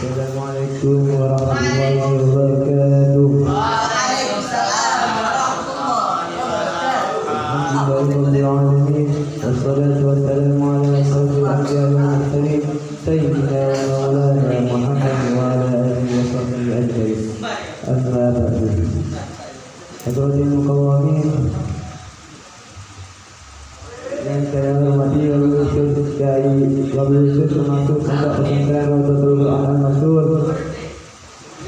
Assalamualaikum warahmatullahi wabarakatuh. Waalaikumsalam warahmatullahi wabarakatuh. Alhamdulillahirrahmanirrahim. Wassalatu wassalamu ala asyrafil anbiya'i wal mursalin sayyidina wa maulana Muhammad wa ala alihi wa sahbihi ajma'in. Amma ba'du. Hadratil muqawwamin yang saya hormati Wabil Khusus Kiai Wabil Khusus termasuk Pondok Pesantren Rodotul Quran Al-Masyhur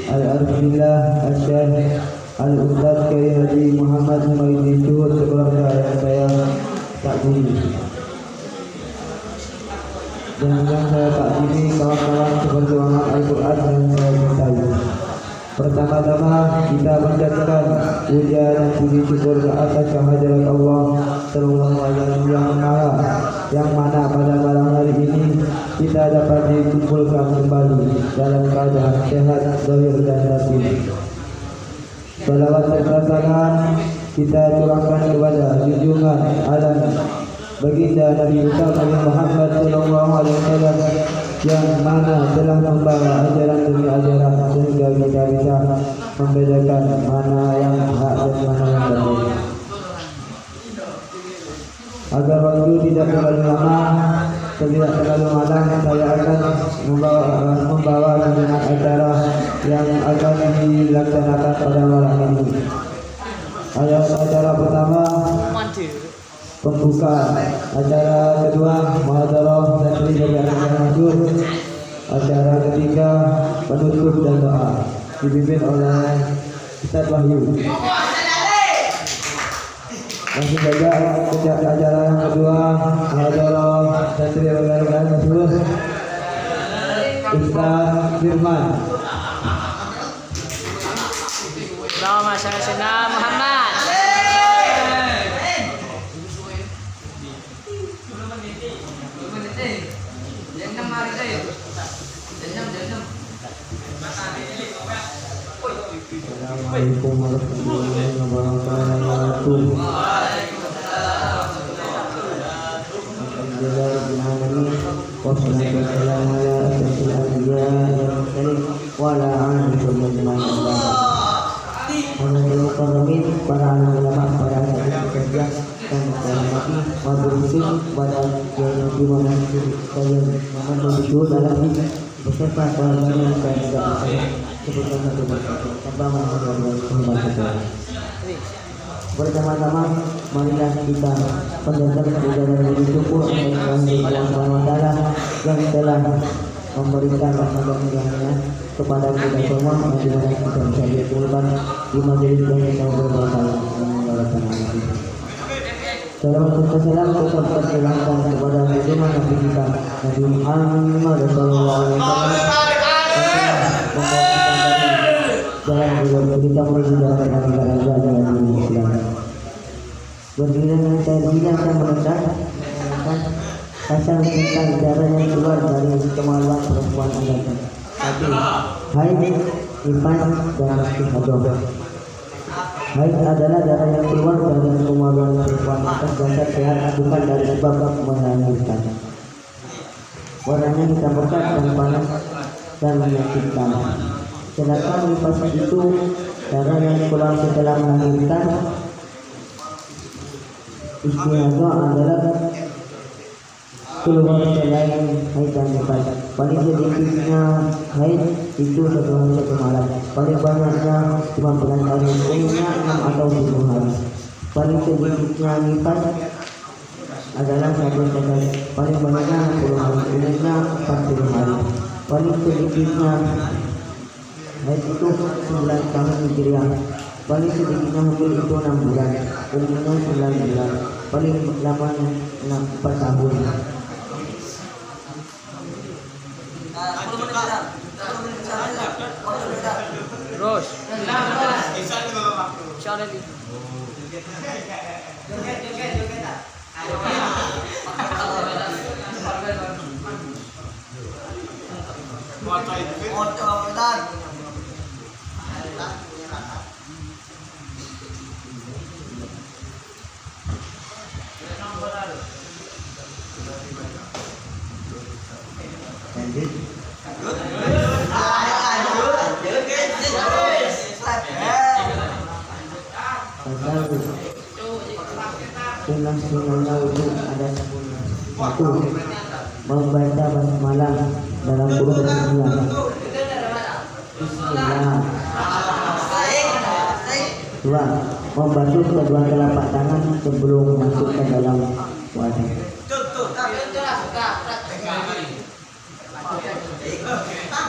Al-Arfillah Al-Syekh Al-Ustaz Kiai Haji Muhammad Muhyiddin Syuhud sekeluarga yang saya takdiri dan yang saya takdiri kawan-kawan seperjuangan Al-Quran yang saya cintai. Pertama-tama kita panjatkan puja dan puji syukur ke atas kehadirat Allah Subhanahu wa Ta'ala yang mana pada malam hari ini kita dapat dikumpulkan kembali dalam keadaan sehat zahir dan batin. Salawat serta salam kita curahkan kepada junjungan alam baginda Nabi Muhammad sallallahu alaihi wasallam yang mana telah membawa ajaran demi ajaran sehingga kita bisa membedakan mana yang hak dan mana yang benar. Agar waktu tidak terlalu lama, tidak terlalu malam, saya akan membawa dengan acara yang akan dilaksanakan pada malam ini. Acara pertama pembukaan, acara kedua muhadharah dan masyhur, acara ketiga penutup dan doa dipimpin oleh Ustaz Wahyu. Langsung saja sejak acara yang kedua muhadharah dan masyhur, Ustaz Firman. Allahumma shalli ala Muhammad. Assalamualaikum warahmatullahi wabarakatuh. Alhamdulillahirrahmanirrahim. Wassalatu wassalamu ala asyrafil anbiya'i wal mursalin wa ala alihi wa sahbihi. Alhamdulillah, para ulama, para ahli kerja dan hormati wabil khusus pada yang dimana saya menuju dalam beserta keluarga yang saya tidak sebutkan satu persatu tanpa menghormati. Pertama-tama marilah kita panjatkan puja dan puji syukur kepada Allah Subhanahu wa Ta'ala yang telah memberikan rahmat dan hidayahnya kepada kita semua yang dimana kita bisa dikumpulkan di majelis yang kita berbahagia. Salam serta salam tetap tercurahkan kepada junjungan Nabi kita Nabi Muhammad sallallahu alaihi wasallam dalam kehidupan kita menuju dalam negara Islam. Berdiri dengan saya akan menentang rasa cinta darah yang keluar dari kemaluan perempuan Anda. Tapi haid, nifas dan istihadah. Haid adalah darah yang keluar dari kemaluan perempuan atas dasar sehat bukan dari sebab melahirkan. Warnanya hitam pekat dan panas dan menyakitkan. Sedangkan nifas itu darah yang keluar setelah melahirkan. Istihadah adalah keluar selain haid dan nifas. Paling sedikitnya haid itu 1 malam. Paling banyaknya 15 hari, umumnya 6 atau 7 hari. Paling sedikitnya nifas adalah 1 hari. Paling banyaknya 10 hari, umumnya 40 hari. Paling sedikitnya haid itu 9 tahun hijriah. Paling sedikitnya hamil itu 6 bulan, umumnya 9 bulan. Paling lamanya 4 tahun. Terus. Insyaallah. Lanjut. Pasal sunnah-sunnahnya itu ada 1. Membaca basmalah dalam kurung bismillah. Bismillah. 2. Membasuh kedua telapak tangan sebelum masuk ke dalam wadah.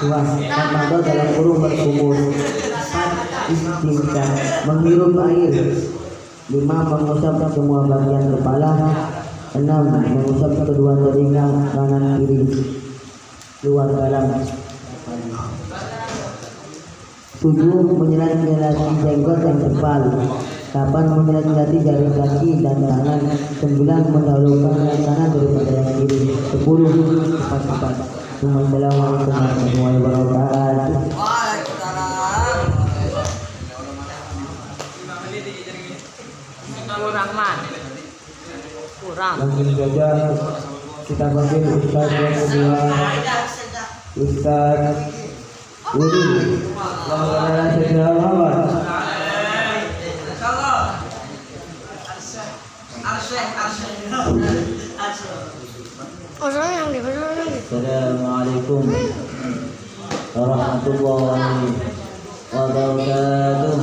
2. Tamadul dalam kurung berkumur. 4. Istinja, menghirup air. 5. Mengusap semua bagian kepala. 6. Mengusap kedua telinga kanan kiri luar dalam. 7. Menyilat-nyilati jenggot dan kepal. 8. Menyilat-nyilati jari kaki dan tangan. 9. Mendahulukan yang kanan daripada yang kiri. 10. Cepat-cepat. Assalamualaikum warahmatullahi wabarakatuh. Kurang man. Kurang. Langsung saja kita panggil Ustaz yang kedua, Ustaz Udi. Selamat Saudara Muhammad. Assalamualaikum warahmatullahi wabarakatuh.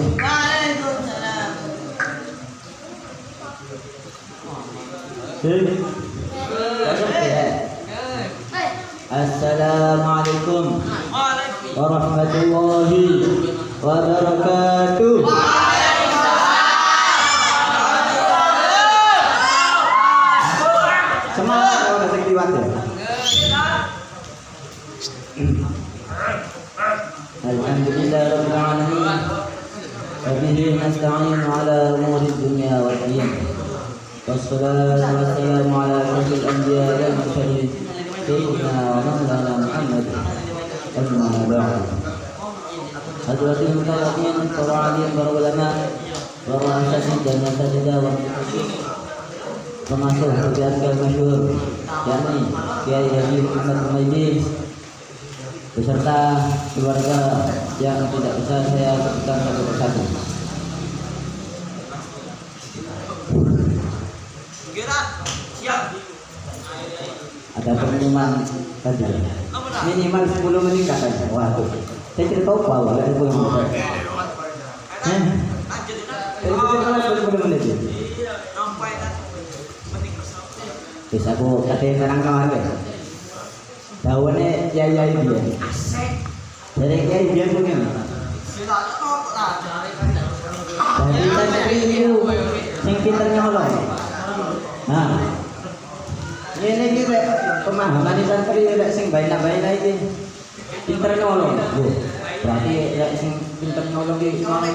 Assalamualaikum warahmatullahi wabarakatuh. Semangat orang sektiwat ya. Alhamdulillah rabbil alamin. Wa bihi nasta'in ala umuri dunya wad din. Wassalatu wassalamu ala asyrafil anbiya wal mursalin sayyidina wa maulana Muhammad amma ba'd. Hadratil mutawallin para alim para ulama para asatidz dan asatidzah wa termasuk keluarga masyhur yakni Kiai Haji Muhammad Humaydi beserta keluarga yang tidak bisa saya sebutkan satu persatu. Ada pengumuman tadi minimal 10 menit katanya. Waduh, saya cerita apa awal ada pengumuman. Itu 10 menit. Terus aku katanya sekarang kawan ke daunnya Kiai dia dari Kiai dia punya dari santri itu yang pintar nyolong. Nah ini kita pemahaman di santri tidak sing baina-baina itu pintar nyolong. Berarti ya sing pintar nyolong di mana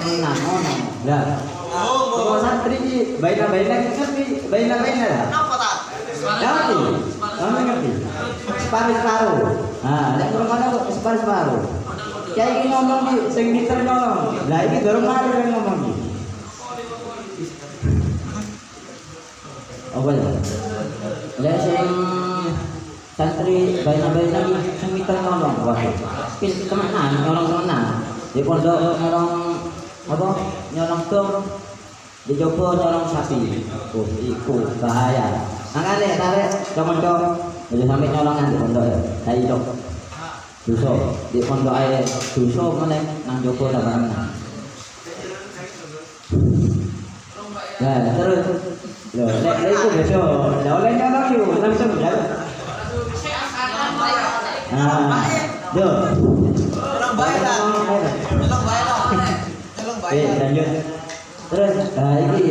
lah. Kalau santri baina-baina ngerti baina-baina lah. Ngerti? Separuh-separuh. Nah, nek ngono separuh-separuh. Kayak iki ngomong iki sing pinter nyolong. Lah iki durung mari kan ngomong iki. Apa ya? Lah sing santri baina-baina sing pinter nyolong. Wah, pinter temenan nyolong temenan. Di pondok nyolong apa? Nyolong dong. Di Jopo nyolong sapi. Oh, iku bahaya. Makanya tarik dong-dong udah sampai nyolongan di pondok ya saya dok dosa di pondok air dosa mana nang Joko tabaran nah terus loh itu besok udah oleh nyolong yuk langsung ya nah yuk lanjut terus ini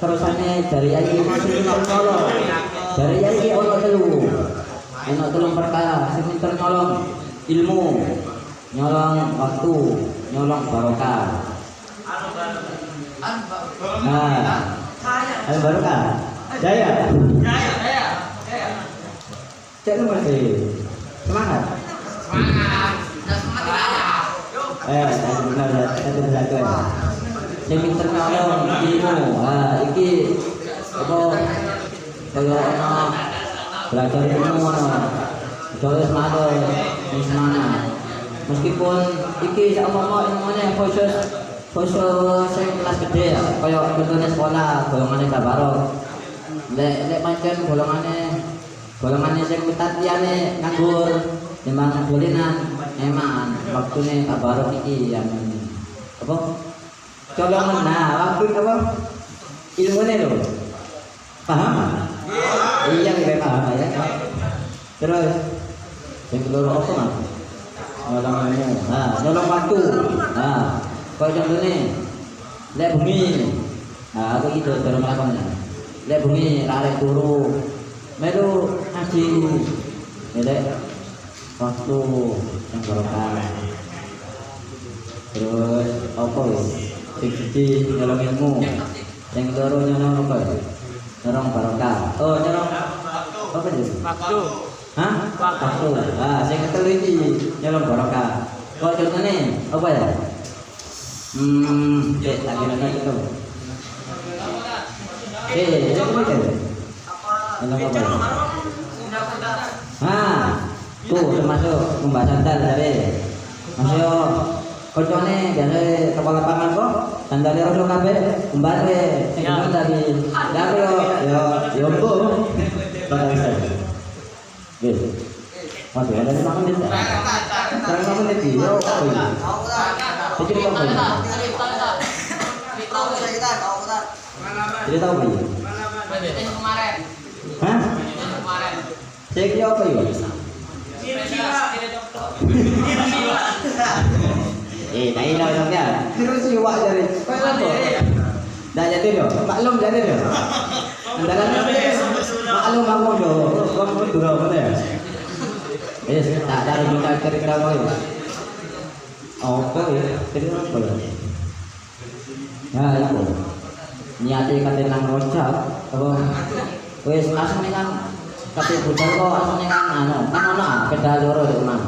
terusannya dari Yai masih nyolong dari Yai ono telu perkara sing pinter nyolong ilmu nyolong waktu nyolong barokah nah al barokah jaya cek lu masih semangat satu sing pinter nyolong ilmu. Iki apa kaya ana belajar ilmu ana. Joyo semangat wis mana. Meskipun iki sama ilmune khusus sing kelas gede ya, kaya contohnya sekolah golongane Kabaro. Lek pancen golongane sing tatiane nganggur timbang dolinan emang waktune Kabaro iki yang apa? Colongan waktu apa? Ilmune lho. Paham? Iya, kita paham ya. Terus yang kedua apa mah? Nolong waktu. Kau contohnya, lek bumi. Aku itu baru melakukannya. Lek bumi lari turu, melu ngaji. Lek waktu yang barokah. Terus apa ya? Siji nyolong ilmu. Yang kedua nyolong apa? Nyolong barokah. Oh nyolong apa itu? Waktu. Hah? Waktu. Saya ketelu iki nyolong barokah. Kok contohnya apa ya? Tak kira itu. Itu apa itu? Nyolong apa? Tuh termasuk pembahasan dari. Masih koncone biasa kepala lapangan kok sandale rodo kabeh kembali sing dari yo Bu. Wis. Waduh, ada 5 menit. Sekarang 5 menit iki yo kok iki. Iki kok iki. Jadi tahu apa ini? Kemarin. Hah? Kemarin. Saya apa ini? Tak ini lah ya. Terus siwak jadi. Kau apa? Dah jadi dah. Maklum jadi dah. Andalan maklum aku dah. Kamu tu dah mana? Tak ada kita cerita kau. Apa ya? Cerita apa? Ya itu. Niatnya kata nang rojak. Apa? Wes asal kan kata budal kok asal kan ono pedal loro di rumah.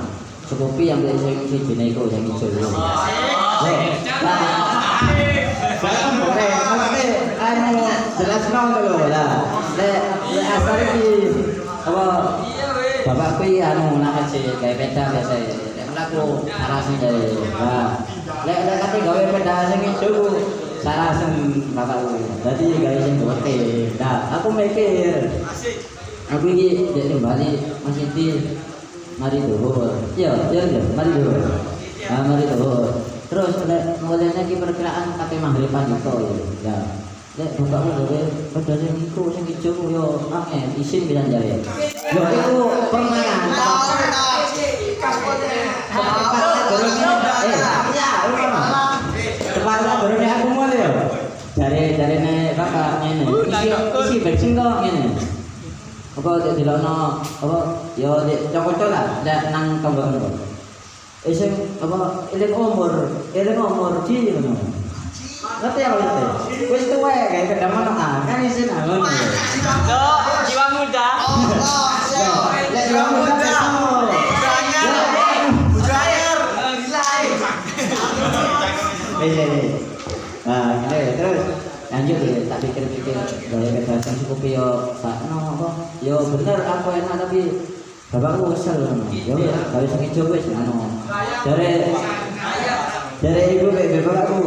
Cukupi yang beli si Jineko yang hijau itu. Jelas nong dulu lah. Le asal ini apa? Bapak kui nak aja kayak peda biasa. Le melaku arasin dari. Le kata gawe peda yang hijau. Sarasen bapak kui. Jadi gawe yang bote. Aku mikir. Aku ini jadi kembali masih di mari dohor. Ya, mari dohor. Mari dohor. Terus mulainya ki perkiraan kate maghriban itu ya. Lek bapakmu gawe padha sing iku sing ijo yo angel isin bilang jare. Yo iku permainan. Aku mulai yo. Jare bapak ngene. Isi bensin kok ngene. Apa dilono apa ya cocok lah ndak nang kembang kok. Sing apa eling umur di ngono. Ngerti ya itu? Wis tuwe kayak kedaman kan isin angon. Jiwa muda. Jiwa muda. Terus lanjut ya, tak pikir-pikir gaya kedasan cukup yo sakno apa yo bener aku enak tapi bapakku kesel yo harus ngejo wis dari ibu bapakku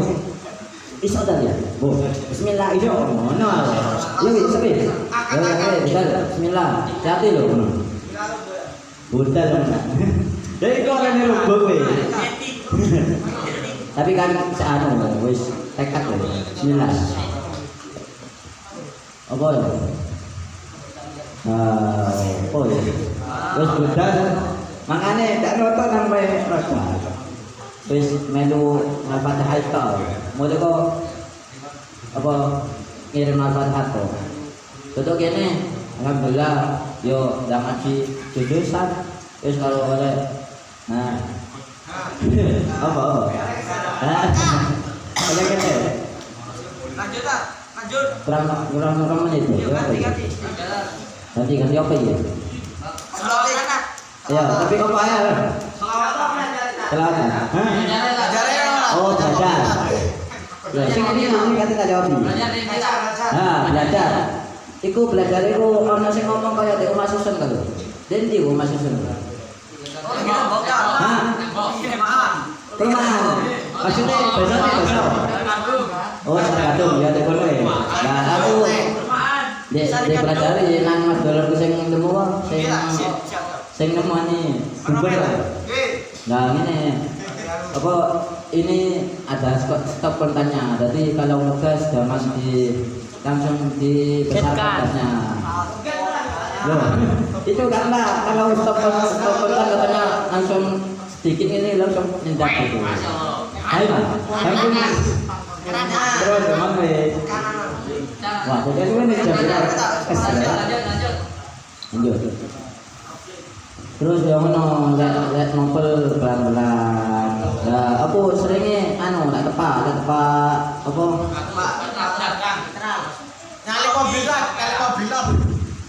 iso ta ya bu bismillah iso ngono yo wis sepi yo bismillah hati lho budal dari kok kan rubuk we tapi kan seano wis tekad lho bismillah apa ya? Oh ya. Wis budal makane ndak nonton sampai rasa. Wis melu Al-Fatihah itu. Mulai kok apa ngirim Al-Fatihah to. Tutuk kene alhamdulillah yo ndak ngaji jujusan. Wis kalau oleh apa? Oleh kene. Lanjut. Kurang menit ya. Ganti apa ya? Ya, tapi apa ya? Selawat. Oh, belajar. Ya, sing ini kata jawab. Belajar. Iku belajar iku ana sing ngomong kaya Mas Susun to. Den ndi Mas Susun? Oh, gitu, Perumahan. Maksudnya besoknya besok. Oh, tergantung ya tekono ya. Nah, aku di pelajari nang Mas Dolar sing nemu sing nemoni Google. Nah, ini apa ini ada stop kontannya. Jadi kalau ngegas jangan langsung dibesar kontannya. Loh, itu karena kalau stop kontan katanya langsung sedikit ini langsung nindak gitu. Ayo, langsung terus teman wah, jadi ini sudah kesal. Lanjut. Terus yang mana lihat novel pelan-pelan. Ya, aku seringnya tak tepat apa? Nyali mobilan.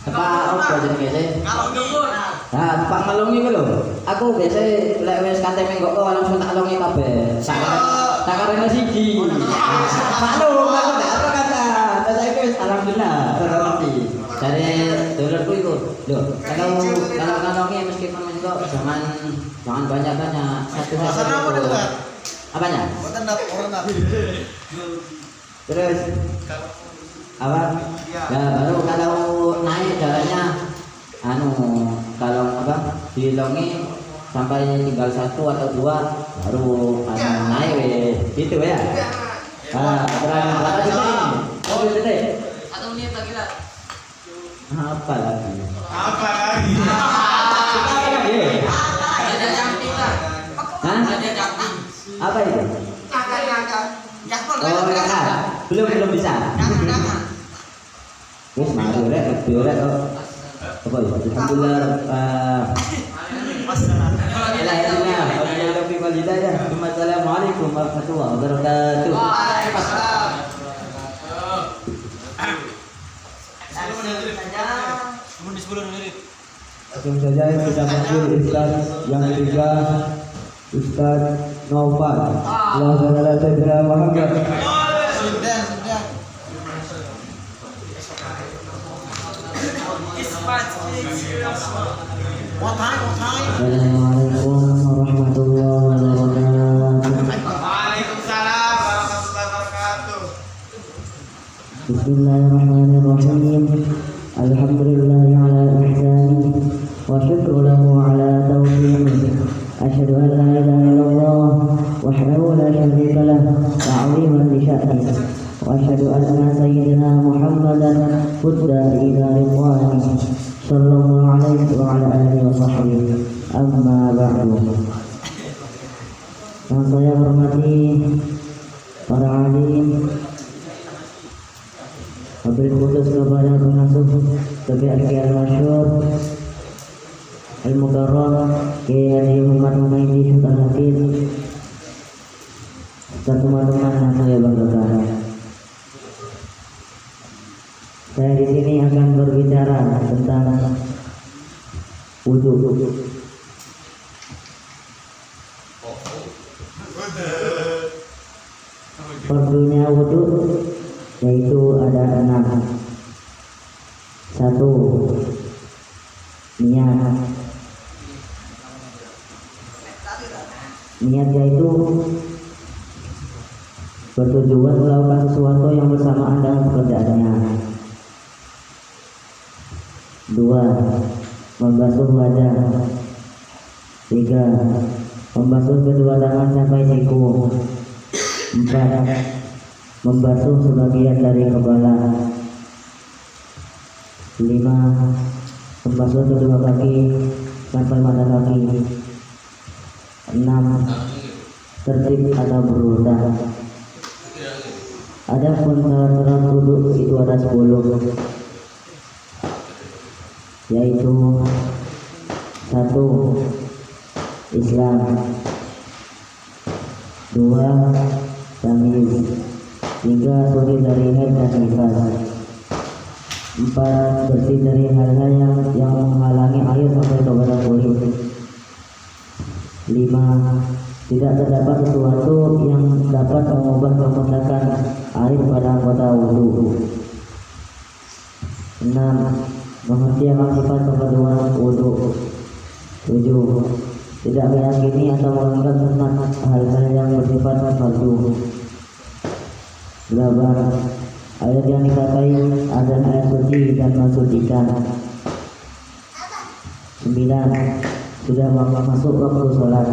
Tepat apa jenenge? Kalau dhuwur. Nah, tepat ngelungi ku lho. Aku biasa lek wis kate menggok langsung tak lungi kabeh. Sakarene siji. Maklum, aku ndak apa kata. Saiki wis alhamdulillah ora ngerti. Dari dolarku itu, loh, kalau ngelungi meskipun menggok jangan banyak-banyak. Satu-satu. Apanya? Terus apa? Ya baru kalau naik jalannya kalau dilongi sampai tinggal 1 atau 2 baru naik gitu ya. Berani berapa detik ini? Mobil detik? 1 menit lagi lah. Apa lagi? Ada camping lah. Hah? Ada camping. Apa itu? Oh, belum bisa. Wis mari rek apa ya? Alhamdulillah Assalamualaikum warahmatullahi wabarakatuh. Langsung saja kita panggil Ustaz yang ketiga, Ustaz Noval. Allahumma la tadra Muhammad. Sudah. Assalamualaikum warahmatullahi wabarakatuh. Waalaikumsalam warahmatullahi wabarakatuh. Bismillahirrahmanirrahim. Alhamdulillahi ala ihsani wa syukru lahu ala taufiqih. Asyhadu an la ilaha illallah wahdahu la syarika lah ta'ziman li sya'nihi wa asyhadu anna sayyidina Muhammadan hudda ila ridwanihi sallallahu alaihi wa ala alihi wa sahbihi amma ba'du. Yang saya hormati para alim, wabil khusus kepada pengasuh Kiai Al-Masyhur Al-Mukarram Kiai Haji Muhammad Humaydi Sultan Hafiz, dan teman-teman yang saya banggakan. Saya di sini akan berbicara tentang wudu. Fardunya wudu yaitu ada 6. 1. Niat yaitu bertujuan melakukan sesuatu yang bersamaan dengan pekerjaannya. 2. Membasuh wajah. 3. Membasuh kedua tangan sampai siku. 4. Membasuh sebagian dari kepala. 5. Membasuh kedua kaki sampai mata kaki. 6. Tertib atau berwudu. Adapun syarat wudu itu ada 10, yaitu 1. Islam. 2. Tamyiz. 3. Suci dari haid dan nifas. 4. Bersih dari hal-hal yang menghalangi air sampai kepada kulit. 5. Tidak terdapat sesuatu yang dapat mengubah kemudakan air pada anggota wudu. 6. Mengerti akan sifat keperluan wudu. 7. tidak meyakini atau menganggap tentang hal-hal yang bersifat fardu. 8. Ayat yang dikatai adalah ayat suci dan mensucikan. 9. Sudah masuk waktu sholat.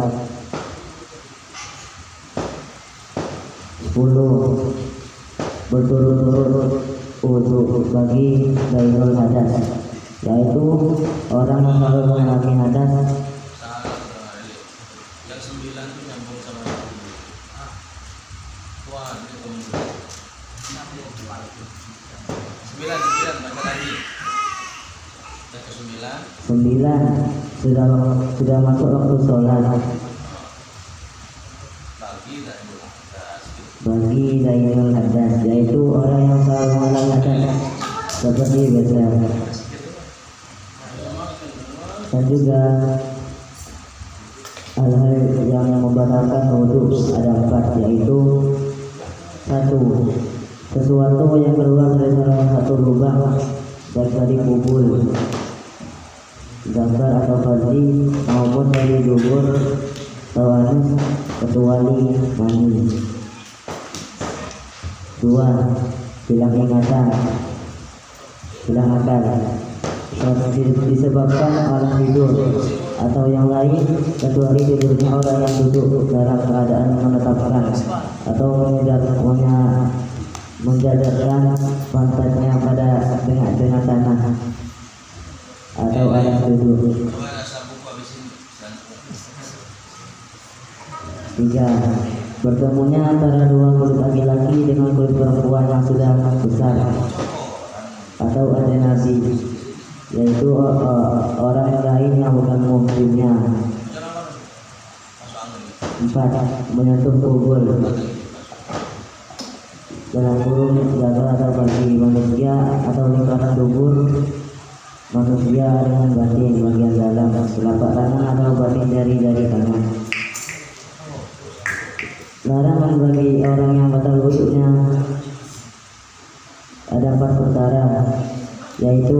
10. Berturut-turut untuk bagi Dairul Hadas, yaitu orang yang selalu mengalami hadas. Yang 9 itu nyambung sama yang 10. Wah, ini kamu. 9 baca lagi. Yang ke 9. 9 sudah masuk waktu sholat bagi Dairul Hadas, yaitu orang yang selalu mengalami hadas seperti biasa. Dan juga hal-hal yang membatalkan wudhu ada 4, yaitu 1. Sesuatu yang keluar dari salah satu lubang dari kubur, gambar atau fardi, maupun dari dubur tawanus kecuali mani. 2. Hilang ingatan, hilang akal, disebabkan oleh tidur atau yang lain, kecuali tidurnya orang yang duduk dalam keadaan menetapkan atau menjadarkan pantatnya pada dengan tanah atau alas duduk. 3. Bertemunya antara dua kulit laki-laki dengan kulit perempuan yang sudah besar atau adenasi, yaitu orang lain yang bukan muhrimnya. 4. Menyentuh kubur dalam kurung jaga atau bagi manusia atau lingkaran dubur manusia dengan batin bagian dalam telapak tangan atau batin jari-jari tangan. Larangan bagi orang yang batal wudhunya ada 4 perkara, yaitu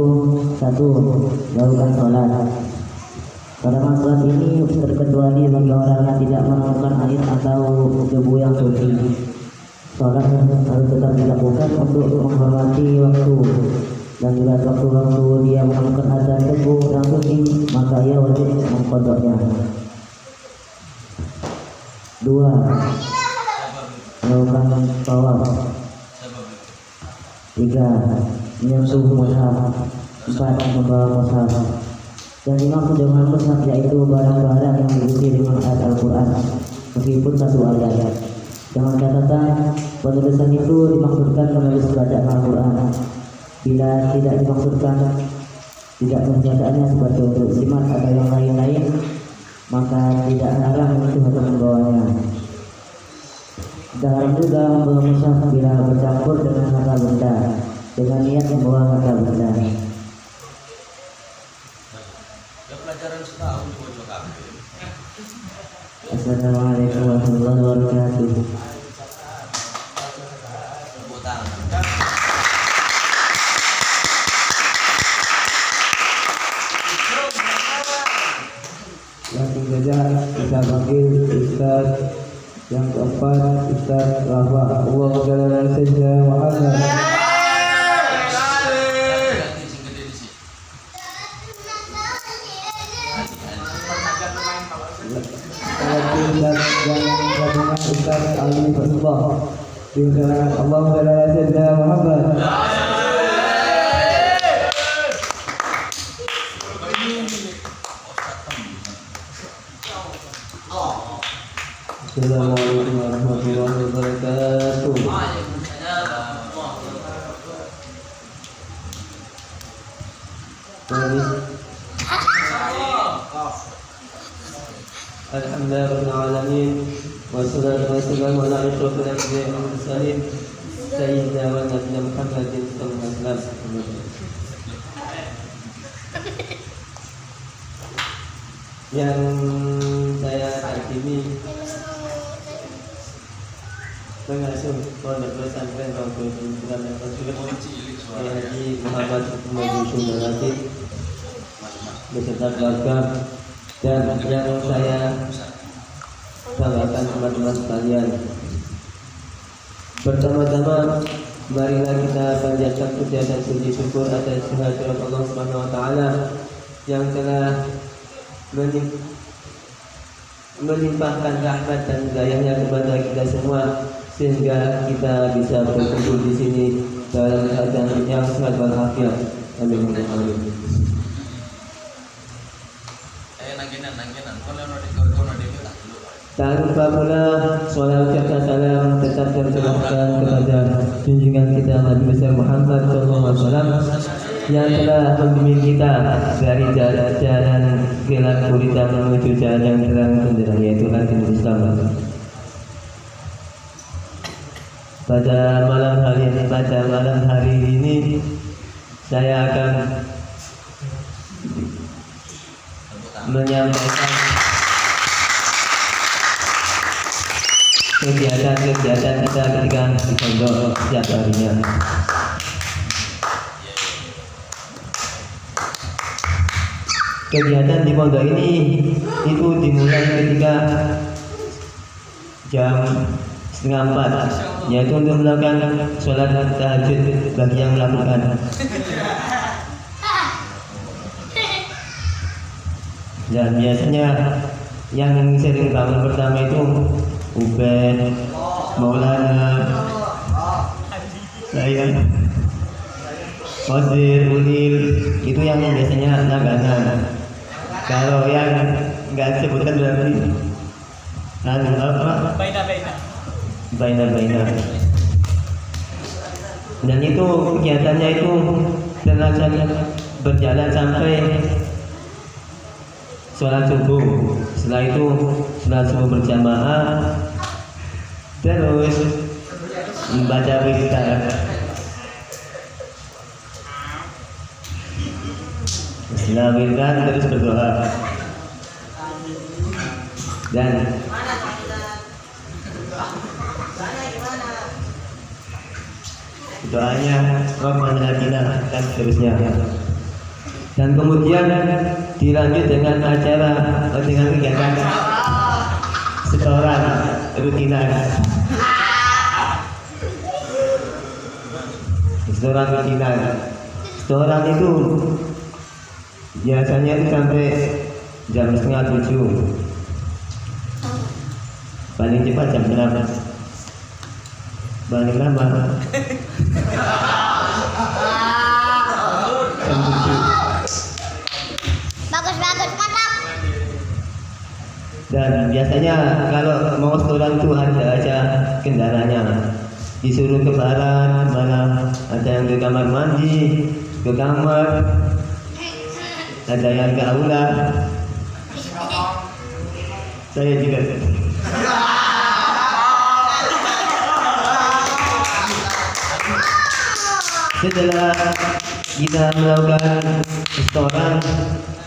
1. Melakukan sholat. Larangan sholat ini terkecuali bagi orang yang tidak menemukan air atau debu yang suci. Sholat harus tetap dilakukan untuk menghormati waktu, dan bila waktu dia menemukan azan debu yang suci, maka ia wajib mengkodoknya. 2. Melakukan tawaf. 3. Menyentuh mushaf. 4. Membawa mushaf. Dan dimaksud dengan mushaf yaitu barang-barang yang diisi dengan ayat Al-Quran, meskipun satu ayat. Dengan catatan, penulisan itu dimaksudkan menulis bacaan Al-Quran. Bila tidak dimaksudkan, tidak pencataannya seperti untuk jimat atau yang lain-lain, maka tidak haram itu untuk membawanya. Dan juga membawa mushaf bila bercampur dengan harta benda dengan niat membawa harta benda. Assalamualaikum warahmatullahi wabarakatuh. Langsung saja kita panggil Ustaz yang keempat, Ustaz Rafa. Allahumma shalli ala sayyidina Muhammad. Ustaz Ali Fasullah. Allahumma shalli ala sayyidina Muhammad. Assalamualaikum warahmatullahi wabarakatuh. Alhamdulillah rabbil alamin, wassalatu wassalamu ala asyrofil anbiya'i wal mursalin, sayyidina wa nabiyina Muhammadin sallallahu alaihi wasallam. Yang saya hakimi pengasuh pondok pesantren Rasul Haji Muhammad Muhammad Sulaiman beserta keluarga Dan yang saya banggakan teman-teman sekalian, pertama-tama marilah kita panjatkan puja dan puji syukur atas kehadirat Allah Subhanahu wa taala yang telah melimpahkan rahmat dan hidayahnya kepada kita semua sehingga kita bisa berkumpul di sini dalam keadaan yang sehat walafiat. Amin. Amin. Tak lupa pula salawat serta salam tetap tercurahkan kepada junjungan kita Nabi besar Muhammad SAW yang telah membimbing kita dari jalan gelap gulita menuju jalan yang terang benderang, yaitu agama Islam. Pada malam hari ini saya akan menyampaikan kegiatan kita ketika di pondok setiap harinya. Kegiatan di pondok ini itu dimulai ketika jam 3:30, yaitu untuk melakukan sholat tahajud bagi yang melakukan. Dan biasanya yang sering bangun pertama itu Ubed, Maulana, saya, Qadir, Unil, itu yang biasanya langganan. Kalau yang nggak sebutkan berarti apa? Baina. Dan itu kegiatannya itu berjalan sampai sholat subuh. Setelah itu sholat subuh berjamaah, terus membaca witar. Setelah witar terus berdoa. Dan doanya Rabbana atina dan seterusnya. Dan kemudian dilanjut dengan acara dengan kegiatan setoran rutinan. Setoran itu biasanya itu sampai jam 6:30. Paling cepat jam 6. Paling lama jam 7. Bagus, mantap. Dan biasanya kalau mau setoran itu ada aja kendalanya. Disuruh ke barat, mana ada yang ke kamar mandi, ke kamar, ada yang ke aula. Saya juga. Setelah kita melakukan setoran,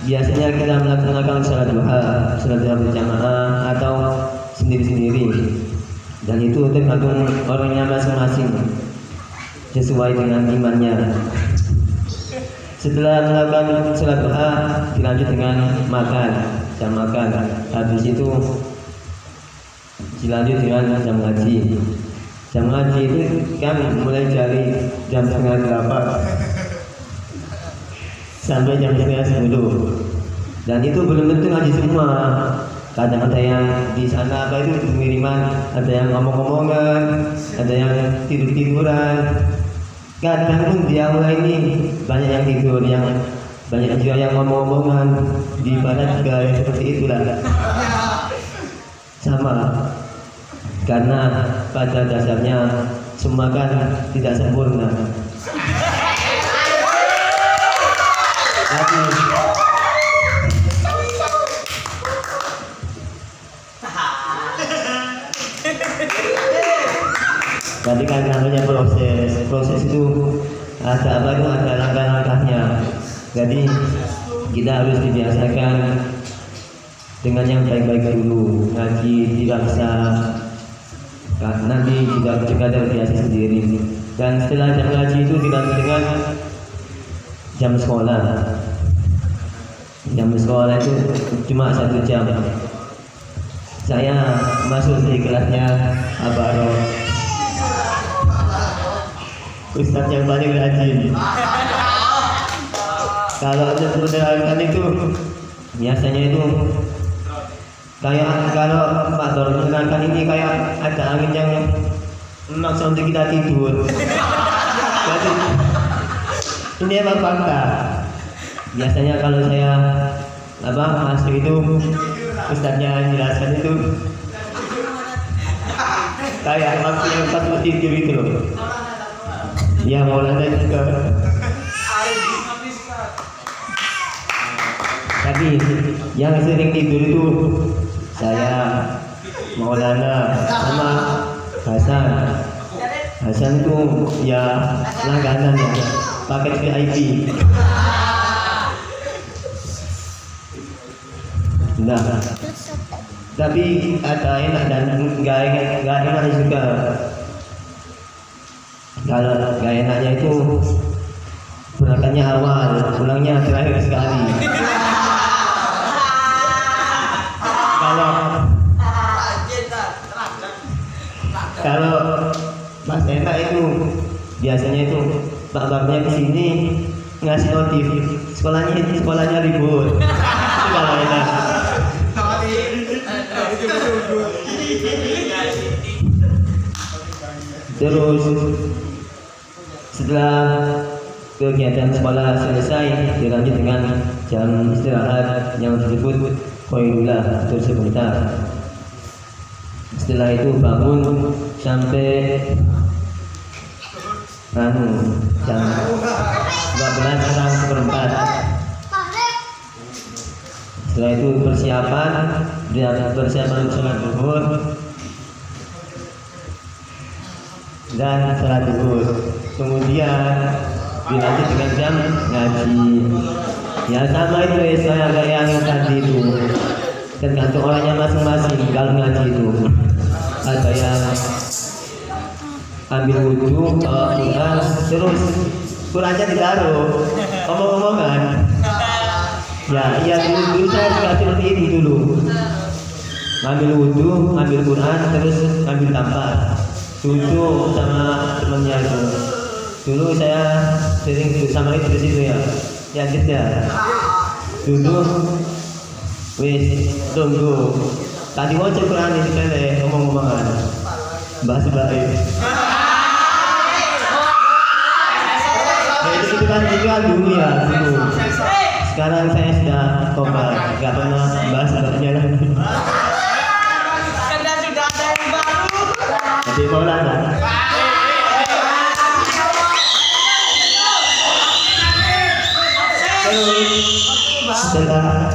biasanya kita melaksanakan sholat duha berjamaah atau sendiri-sendiri. Dan itu tergantung orangnya masing-masing sesuai dengan imannya. Setelah melakukan sholat duha, dilanjut dengan jam makan. Habis itu dilanjut dengan jam ngaji. Jam ngaji itu kan mulai dari jam 7:30 sampai jam 9:10. Dan itu belum tentu ngaji semua. Kadang ada yang di sana apa itu pengiriman, ada yang ngomong-ngomongan, ada yang tidur-tiduran. Kadang pun di aula ini banyak yang tidur, yang banyak juga yang ngomong-ngomongan. Di barat juga yang seperti itulah. Sama. Karena pada dasarnya semua kan tidak sempurna. Tadi kan namanya proses itu ada apa itu ada langkah-langkahnya. Jadi kita harus dibiasakan dengan yang baik-baik dulu, ngaji dipaksa, nanti juga terbiasa sendiri. Dan setelah jam ngaji itu dilanjut dengan jam sekolah. jam sekolah itu cuma 1 jam. Saya masuk di kelasnya Abaro, Ustadz yang paling rajin. Kalau untuk menerangkan itu biasanya itu kayak kalau Pak Dor menerangkan ini kayak ada angin yang memaksa untuk kita tidur. Jadi ini emang fakta. Biasanya kalau saya masuk itu Ustadznya jelaskan itu kayak waktu yang pas mau tidur itu loh. Ya Maulana juga. Tapi yang sering tidur itu saya, Maulana, sama Hasan. Hasan itu ya langganan ya, paket VIP. Nah, tapi ada enak dan nggak enak juga. Kalau nggak enaknya itu berangkatnya awal, pulangnya terakhir sekali. Kalau pas enak itu biasanya itu Pak Babnya kesini ngasih notif sekolahnya libur. Itu kalau enak. Terus setelah kegiatan sekolah selesai dilanjut dengan jam istirahat yang disebut koilulah atau sebentar. Setelah itu bangun sampai jam 12:04. Setelah itu persiapan sholat zuhur dan sholat zuhur. Kemudian dilanjut dengan jam ngaji. Ya sama itu saya kayak yang tadi itu. Tergantung orangnya masing-masing kalau ngaji itu. Ada yang ambil wudhu, bawa Quran, terus Qurannya ditaruh, omong-omongan. Ya, iya dulu saya juga seperti ini dulu. Ambil wudhu, ambil Quran, terus ambil tampar. Duduk sama temannya itu. Dulu saya sering duduk sama itu di situ ya. Ya gitu ya. Duduk, wis tunggu. Tadi mau cek Quran di tele omong-omongan. Bahas baik. Itu kan dulu ya dulu. Sekarang saya sudah tobat, nggak pernah bahas baiknya lagi. Karena sudah ada yang baru. Jadi Maulana. Setelah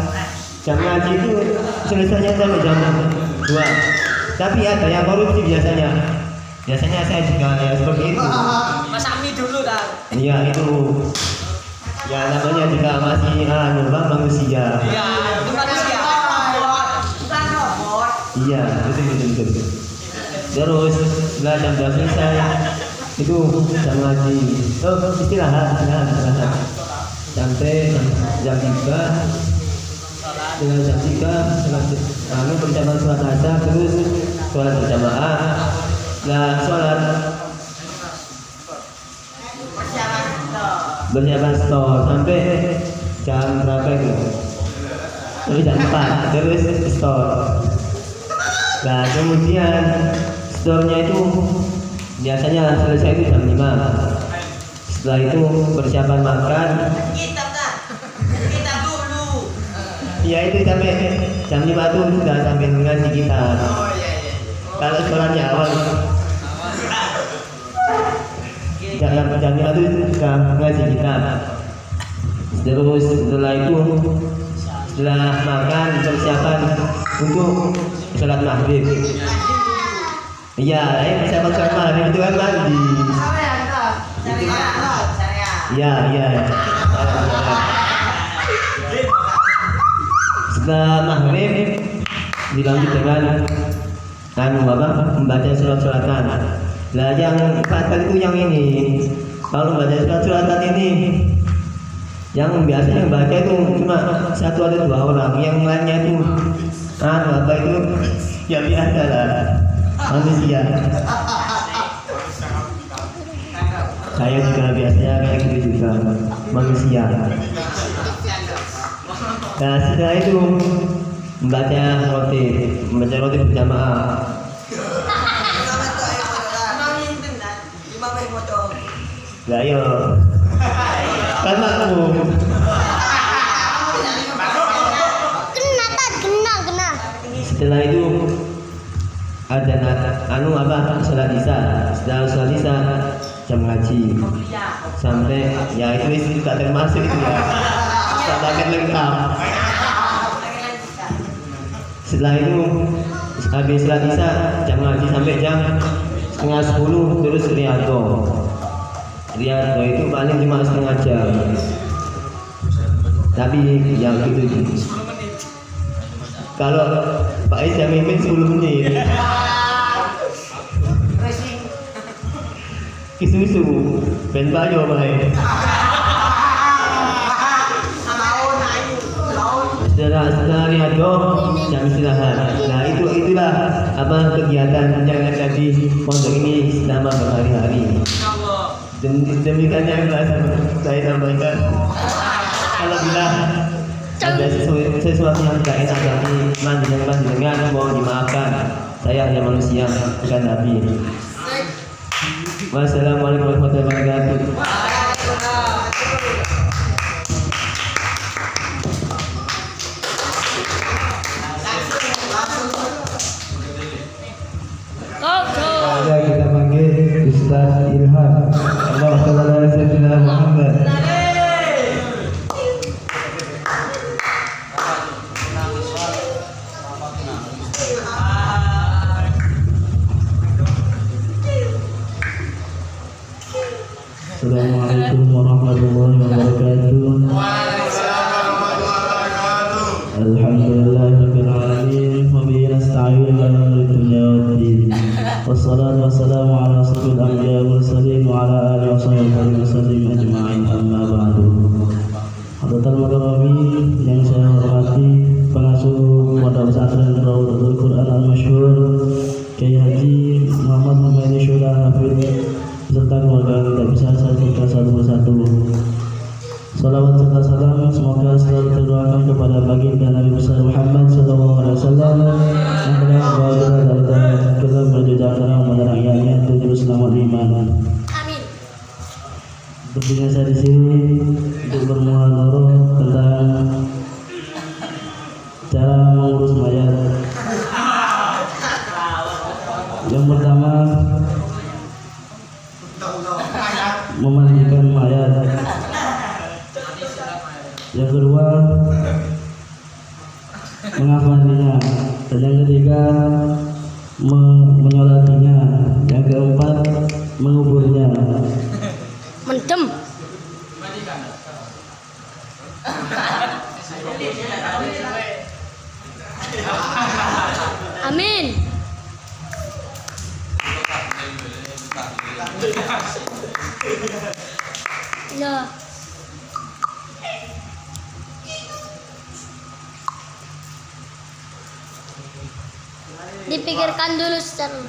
jam ngaji itu selesainya sampai jam 2. Tapi ada yang korupsi biasanya. Biasanya saya juga ya seperti itu. Mas Ami dulu dah. Iya itu. Ya namanya juga masih manusia. Iya, itu manusia. Bukan robot. Iya betul. Terus setelah jam 2 selesai itu jam ngaji. Istirahat. Sampai jam 3. Dengan jam 3 kami berjamaah sholat asar, terus sholat berjamaah. Nah sholat berjamaah store sampai jam berapa itu? Sampai jam 4 terus store. Nah kemudian store-nya itu biasanya selesai itu jam 5. Setelah itu persiapan makan. Kita dulu. Ya itu sampai jam 5 tuh sudah sampai ngaji kita. Kalau sholatnya awal jam 5 tuh sudah ngaji kita. Terus setelah itu setelah makan persiapan untuk sholat maghrib. Iya, persiapan sholat maghrib itu kan mandi. Iya. Setelah maghrib dilanjut dengan membaca surat-suratan. Lah yang fatal itu yang ini. Kalau membaca surat-suratan ini Yang biasanya baca itu cuma satu atau dua orang, yang lainnya itu apa itu ya biasa lah manusia. Saya juga biasanya kayak gitu juga manusia. Nah setelah itu membaca roti berjamaah. Lah yo kan makmum. Kena. Setelah itu ada sholat isya. Setelah sholat isya jam ngaji sampai ya itu tak termasuk itu ya, tak paket lengkap. Setelah itu habis sholat isya jam ngaji sampai jam 9:30 terus Riyadho itu paling cuma setengah jam, tapi yang gitu kalau Pak Is yang mimpin 10 menit Kisusu ben bayo bae. Setelah Riyadho jam istirahat. Nah itulah apa kegiatan yang ada di pondok ini selama berhari-hari. Demikian yang saya sampaikan. Kalau bila ada sesuatu yang tidak enak dari panjenengan mohon dimaafkan. Saya hanya manusia, bukan nabi. Wassalamualaikum warahmatullahi wabarakatuh. Ada kita panggil Ustaz Ilham. Allah Taala Sayyidina Muhammad. Assalamualaikum warahmatullahi wabarakatuh. Alhamdulillahirabbil alamin wa bihi nasta'in ala umuri dunya waddin. Wassalatu wassalamu ala asyrafil anbiya'i wal mursalin wa ala alihi wa sahbihi wasallam ajma'in, amma ba'du. Hadirin mukarramin yang saya hormati, pengasuh Pondok Pesantren Raudhatul Quran Al-Masyhur Kiai Haji Muhammad Muhammad Syura Hafidz serta keluarga yang tidak bisa saya sebutkan satu persatu. Salawat serta salam semoga selalu terdoakan kepada baginda Nabi besar Muhammad sallallahu alaihi wasallam yang telah membawa dan kita menuju jalan terang menerangnya untuk terus selamat iman. Amin. Berdiri saya di sini untuk bermuhadharah tentang cara mengurus mayat. Yang pertama, memandikan mayat. Yang kedua, mengafaninya. Dan yang ketiga, menyolatinya. Yang keempat, menguburnya. Mendem. Amin. Ya. Dipikirkan dulu secara.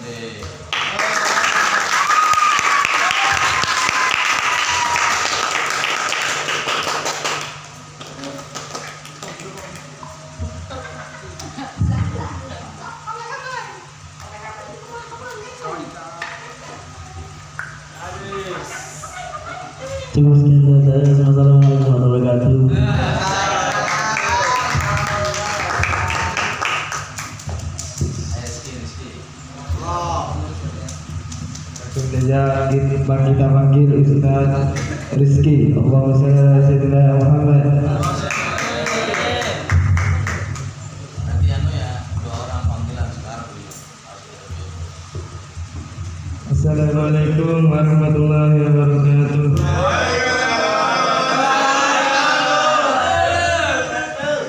Terima kasih. Assalamualaikum warahmatullahi wabarakatuh. Kita panggil Ustaz Rizki. Allahumma shalli ala sayyidina Muhammad. Nanti ya 2 orang panggilan sekarang. Assalamualaikum warahmatullahi wabarakatuh.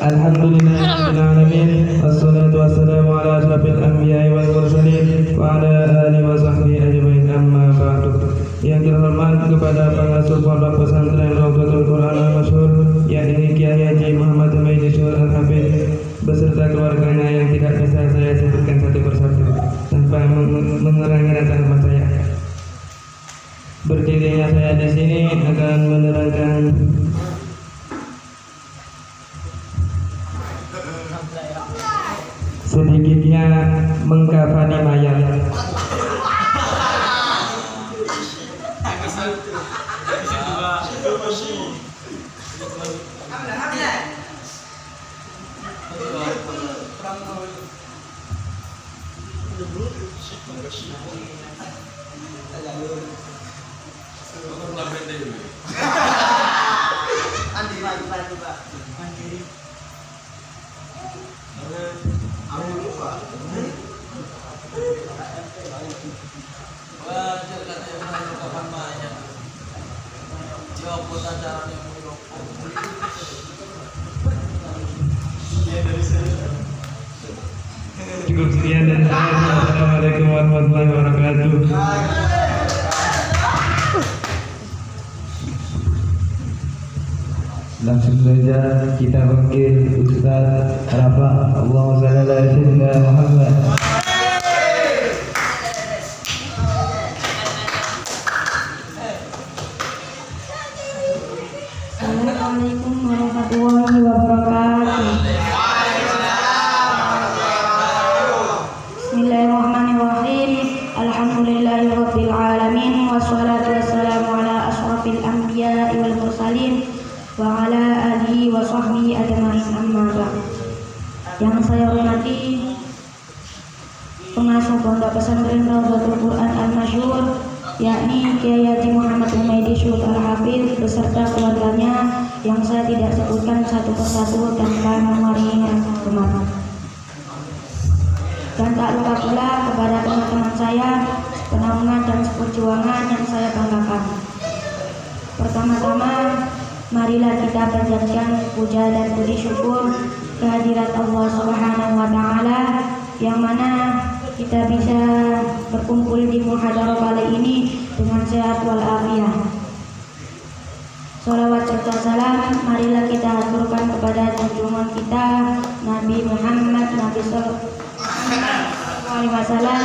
Alhamdulillahirabbil alamin. Wassalatu wassalamu ala asyrafil anbiya'i wal mursalin wa ala alihi wa sahbihi ajmain, amma ba'du. Yang terhormat kepada pengasuh Pondok Pesantren Raudhatul Quran Al-Masyhur Berdirinya saya di sini akan menerangkan sedikitnya mengkafani mayat. Cukup sekian dan assalamualaikum warahmatullahi wabarakatuh. Langsung saja kita panggil Ustaz Rafa. Allahumma shalli ala sayyidina Muhammad. Assalamualaikum warahmatullahi wabarakatuh. Bismillahirrahmanirrahim. Alhamdulillahirabbil alamin wassalatu wassalamu ala asyrafil anbiya'i wal mursalin wa ala alihi wa sahbihi ajma'in, amma ba'd. Yang saya hormati pengasuh Pondok Pesantren Raudhatul Quran Al-Masyhur, yakni Kiai Haji Muhammad Humaydi Syuhud Al-Hafidz beserta keluarganya yang saya tidak sebutkan satu persatu tanpa mewaringi hormat. Dan tak lupa pula kepada teman-teman saya, penaungan dan perjuangan yang saya banggakan. Pertama-tama, marilah kita panjatkan puja dan puji syukur kehadirat Allah Subhanahu wa Ta'ala, yang mana kita bisa berkumpul di muhadarah kali ini dengan sehat walafiat. Salawat serta salam marilah kita haturkan kepada junjungan kita Nabi Muhammad Sallallahu Alaihi Wasallam,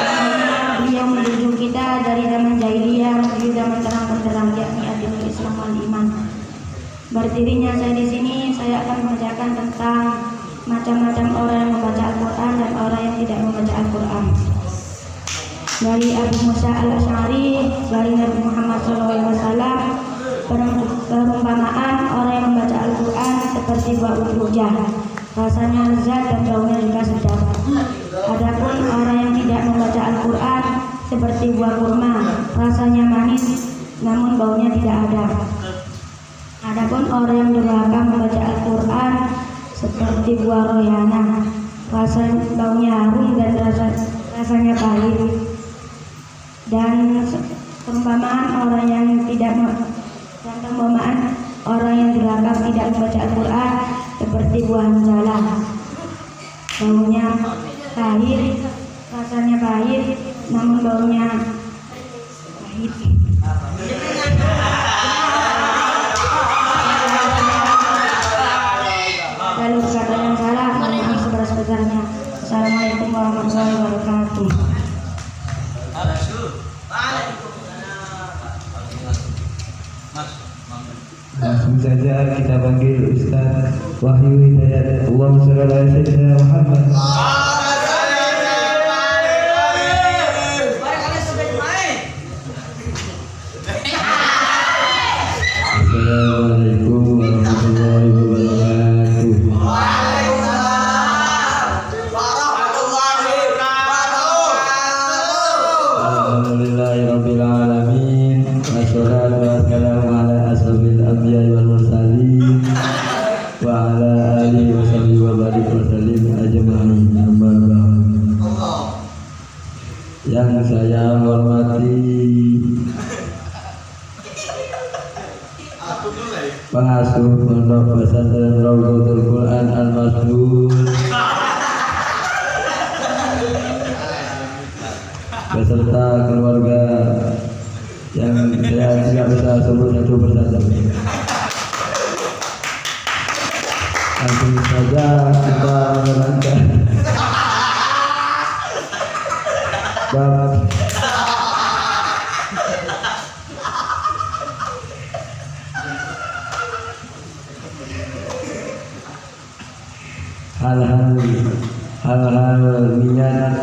yang mana beliau menjunjung kita dari zaman jahiliyah menuju zaman terang benderang, yakni agama Islam wal iman. Berdirinya saya di sini, saya akan membacakan tentang macam-macam orang yang membaca Al-Quran dan orang yang tidak membaca Al-Quran. Dari Abu Musa Al-Asy'ari, dari Nabi Muhammad SAW, perumpamaan orang yang membaca Al-Quran seperti buah hujah, rasanya lezat dan baunya juga sedap. Adapun orang yang tidak membaca Al-Quran seperti buah kurma, rasanya manis namun baunya tidak ada. Adapun orang yang durhaka membaca Al-Quran seperti buah royana, rasanya baunya harum dan rasanya pahit. Dan perumpamaan orang yang durhaka tidak membaca Al-Quran seperti buah hanzalah, baunya pahit, rasanya pahit namun baunya pahit. Lalu kata yang salah, mohon maaf sebesar-besarnya. Assalamualaikum warahmatullahi wabarakatuh. Langsung saja kita panggil Ustaz Wahyu Hidayat. Allahumma shalli ala sayyidina Muhammad. Assalamualaikum warahmatullahi wabarakatuh. Alhamdulillahirabbil alamin. Wassalatu wassalamu ala asrofil anbiya'i wal mursalin wa ala alihi wa sahbihi wa barik wa sallim ajma'in, amma ba'd. Yang saya hormati pengasuh Pondok Pesantren Raudhatul Quran Al-Masyhur beserta keluarga yang saya tidak bisa sebut satu persatu. Langsung saja kita menerangkan bab Hal-hal niat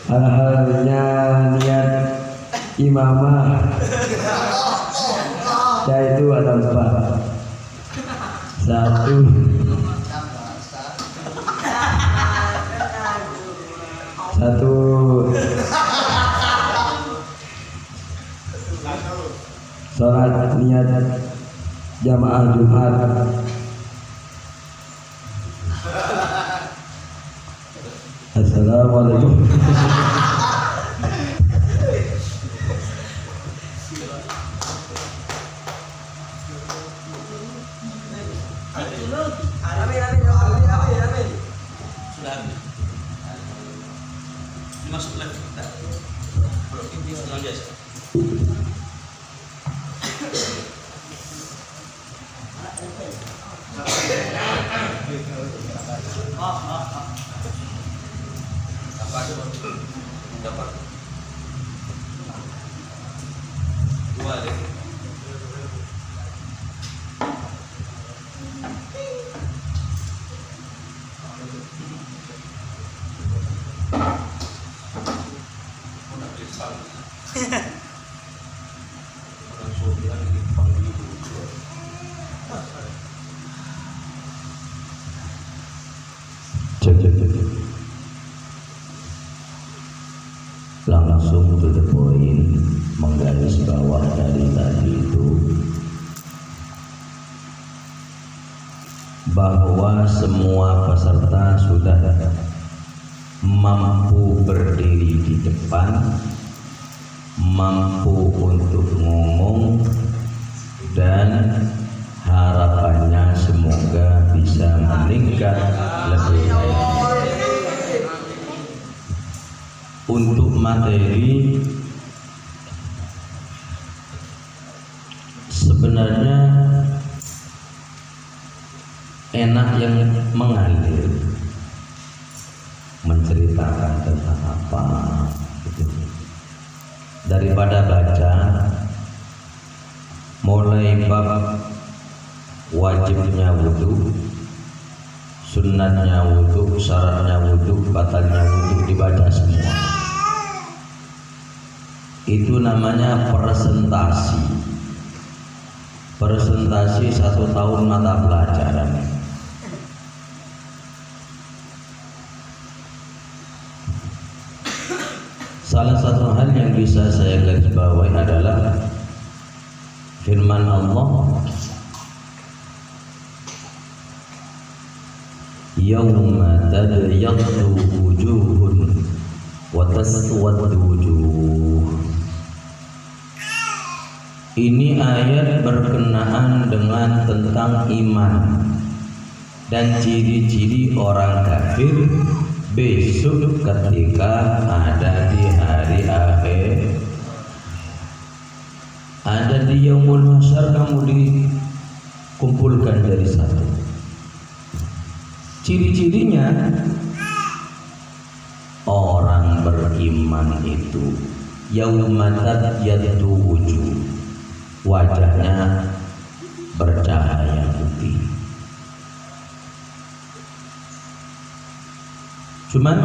hal-halnya niat imamah yaitu ada 4. 1 sholat niat jamaah Jumat. Assalamualaikum. Sudah habis. Dimasuk lagi kita. Kalau ini setengah biasa. Dapat 2 deh. Langsung to the point, menggaris bawah dari tadi itu bahwa semua peserta sudah mampu berdiri di depan, mampu untuk ngomong, dan harapannya semoga bisa meningkat lebih baik. Untuk materi sebenarnya enak yang mengalir, menceritakan tentang apa gitu. Daripada baca mulai bab wajibnya wudu, sunnahnya wudu, syaratnya wudu, batalnya wudu dibaca semua. Itu namanya presentasi. Presentasi 1 tahun mata pelajaran. Salah satu hal yang bisa saya garis bawahi adalah firman Allah, yauma tabyaddu wujuhun wa taswaddu wujuh. Ini ayat berkenaan dengan tentang iman dan ciri-ciri orang kafir besok ketika ada di hari akhir, ada di yaumul mahsyar, kamu dikumpulkan dari satu. Ciri-cirinya orang beriman itu yauma tabyaddu wujuh, wajahnya bercahaya putih. Cuman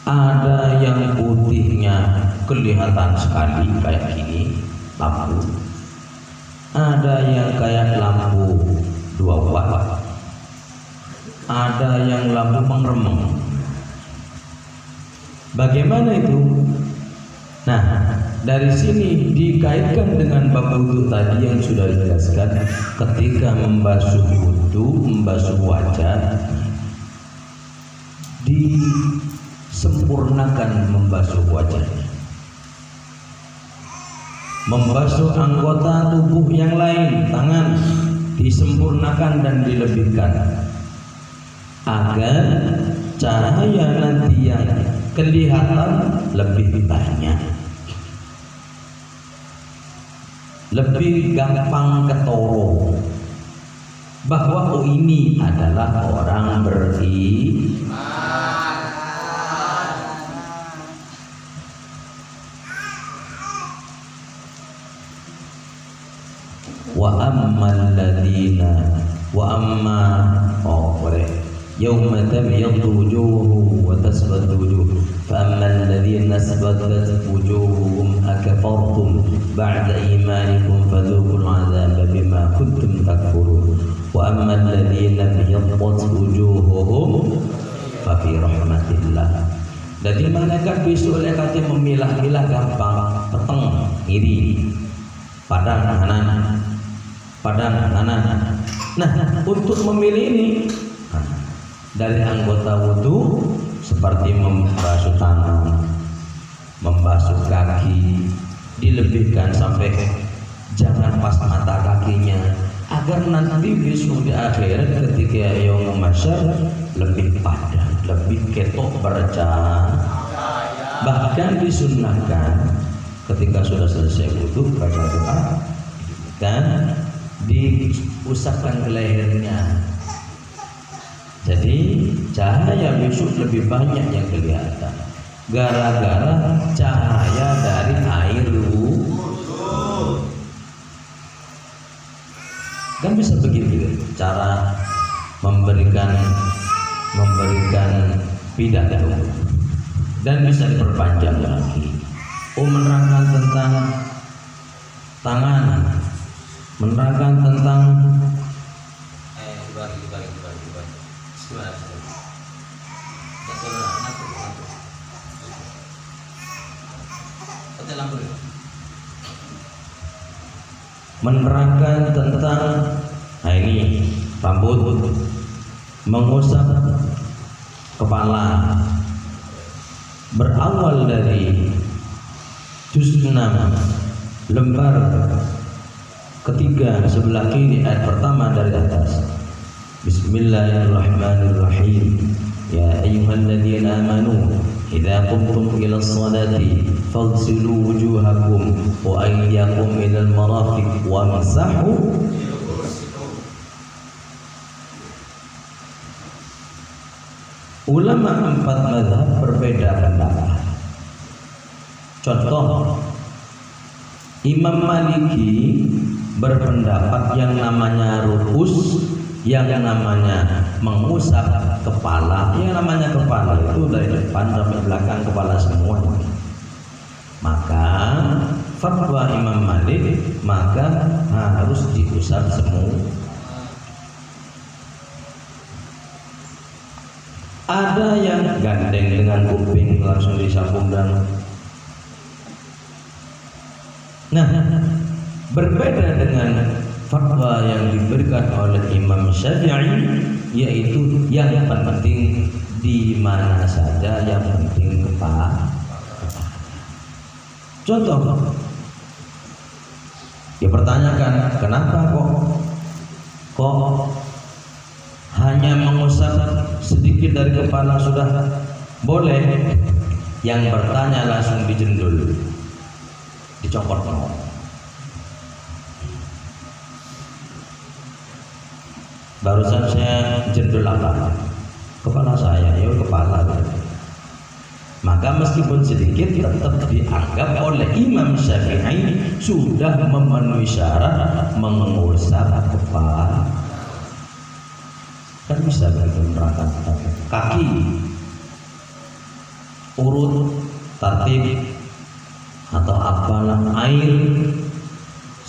ada yang putihnya kelihatan sekali kayak gini lampu, ada yang kayak lampu 2 watt, ada yang lampu mengremeng. Bagaimana itu? Nah, dari sini dikaitkan dengan bab wudu tadi yang sudah dijelaskan. Ketika membasuh wudu, membasuh wajah, disempurnakan membasuh wajahnya. Membasuh anggota tubuh yang lain, tangan, disempurnakan dan dilebihkan agar cahaya nanti yang kelihatan lebih banyak, lebih gampang ketoro bahwa oh ini adalah orang beriman. wa ammal ladina wa amma يوم تبيض وجوه وتسود وجوه فأما الذين اسودت وجوههم أكفرتم بعد إيمانكم فذوقوا العذاب بما كنتم تكفرون وأما الذين ابيضت وجوههم ففي رحمة الله. Jadi malaikat besok kata memilah-milah gampang, peteng kiri, padang kanan, padang kanan. Nah, untuk memilih ini dari anggota wudhu seperti membasuh tangan, membasuh kaki, dilebihkan sampai jangan pas mata kakinya, agar nanti besok di akhirat ketika yaumul mahsyar lebih padat, lebih ketok bercahaya. Bahkan disunnahkan ketika sudah selesai wudhu baca doa kan diusapkan ke lehernya. Jadi cahaya besok lebih banyak yang kelihatan gara-gara cahaya dari air wudhu. Kan bisa begitu cara memberikan pidato dan bisa diperpanjang lagi. Menerangkan tentang tangan, menerangkan tentang menerangkan tentang ini rambut, mengusap kepala, berawal dari juz 6 lembar ketiga sebelah kiri ayat pertama dari atas. Bismillahirrahmanirrahim. Ya ayyuhalladzina amanu idza qumtum ilas salati faghsilu wujuhakum wa aydiyakum ilal marafiq wamsahu. Ulama 4 mazhab berbeda pendapat. Contoh, Imam Maliki berpendapat yang namanya ru'us, yang namanya mengusap kepala, yang namanya kepala itu dari depan sampai belakang kepala semuanya. Maka fatwa Imam Malik maka harus diusap semua. Ada yang gandeng dengan kuping langsung disambung dan nah, berbeda dengan fatwa yang diberikan oleh Imam Syafi'i, yaitu yang penting di mana saja, yang penting kepala. Contoh, dipertanyakan kenapa kok hanya mengusap sedikit dari kepala sudah boleh? Yang bertanya langsung dijendul, dicopot. Barusan saya jendul apa? Kepala saya, ya kepala. Maka meskipun sedikit tetap dianggap oleh Imam Syafi'i sudah memenuhi syarat mengusap kepala. Kan bisa menerangkan kaki, urut, tartib atau apalah air,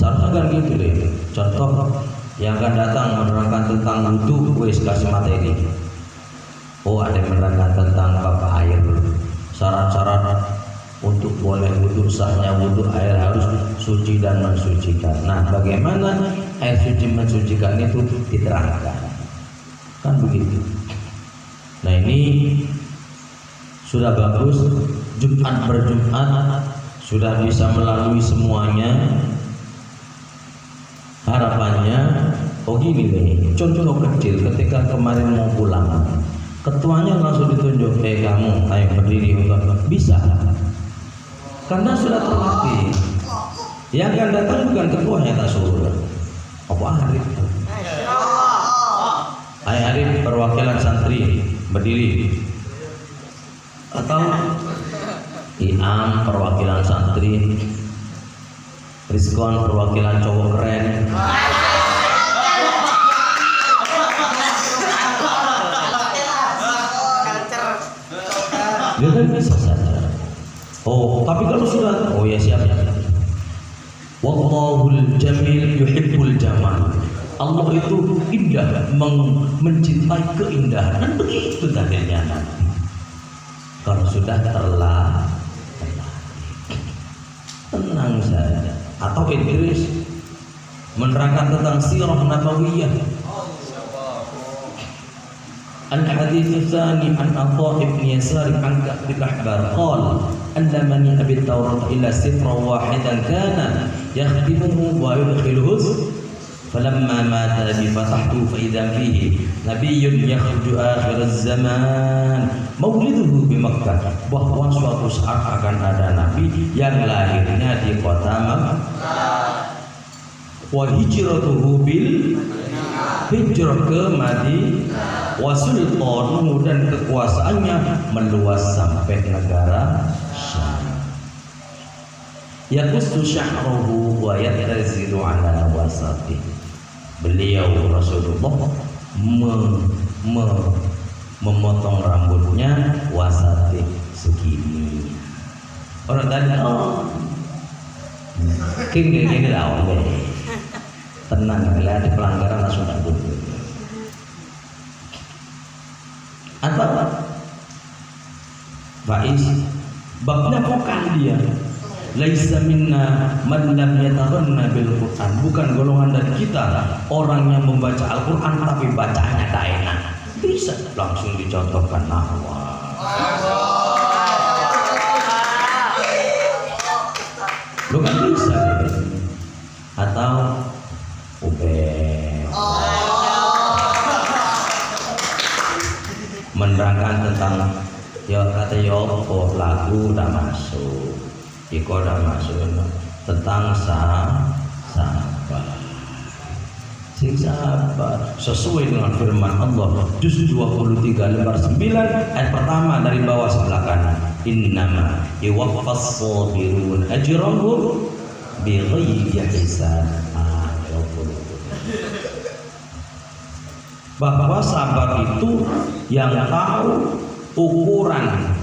seharusnya kan gitu deh. Contoh yang akan datang menerangkan tentang wudhu, wis kasih materi. Ada yang menerangkan tentang bab air, syarat-syarat untuk boleh wudhu, sahnya wudhu, air harus suci dan mensucikan. Nah, bagaimana air suci mensucikan itu diterangkan. Kan begitu. Nah, ini sudah bagus, Jumat berjumat sudah bisa melalui semuanya. Harapannya gini nih, contoh kecil ketika kemarin mau pulang, ketuanya langsung ditunjuk, kamu ayo berdiri untuk bisa, karena sudah terlatih. Yang akan datang bukan ketuanya, tak suruh apa Arif. Ayo Arif, perwakilan santri berdiri, atau Iam perwakilan santri Rizkon perwakilan cowok keren. Dia kan bisa saja. Oh, tapi kalau sudah, oh ya siap ya. Wallahul jamil yuhibbul jamal. Allah itu indah, mencintai keindahan. Dan begitu takdirnya nanti. Kalau sudah terlah, tenang saja. Atau Idris menerangkan tentang sirah nabawiyah. Al-hadits tsani an Atha ibn Yasar an Ka'b bin Ahbar qala allamani abi Tawrat ila sifra wahidan kana yakhdimuhu wa yudkhiluhu falamma mata bi fatahtu fa idza fihi nabiyyun yakhruju akhir az-zaman mauliduhu bi Makkah, bahwa suatu saat akan ada nabi yang lahirnya di kota Makkah wa hijratuhu bil hijrah ke Madinah wa sultanuhu dan kekuasaannya meluas sampai negara Syam. Yaqussu sya'ruhu wa yatazilu ala wasati. Beliau Rasulullah memotong rambutnya wasati segini. Orang tadi gini lah tenang, kalau ada pelanggaran langsung takut. Atau Faiz babnya vokal dia. Laisa minna man lam yataghanna bil Qur'an. Bukan golongan dari kita orang yang membaca Al-Qur'an tapi bacaannya tak enak. Bisa langsung dicontohkan nahwa. Lu kan bisa gitu. Atau menerangkan tentang ya kata Yoko lagu udah masuk, Iko udah masuk tentang sabar, sing sabar sesuai dengan firman Allah juz 23 lembar 9 ayat pertama dari bawah sebelah kanan. Innama yuwaffas sabirun ajrahum bighairi hisab. Bahwa sabar itu yang tahu ukuran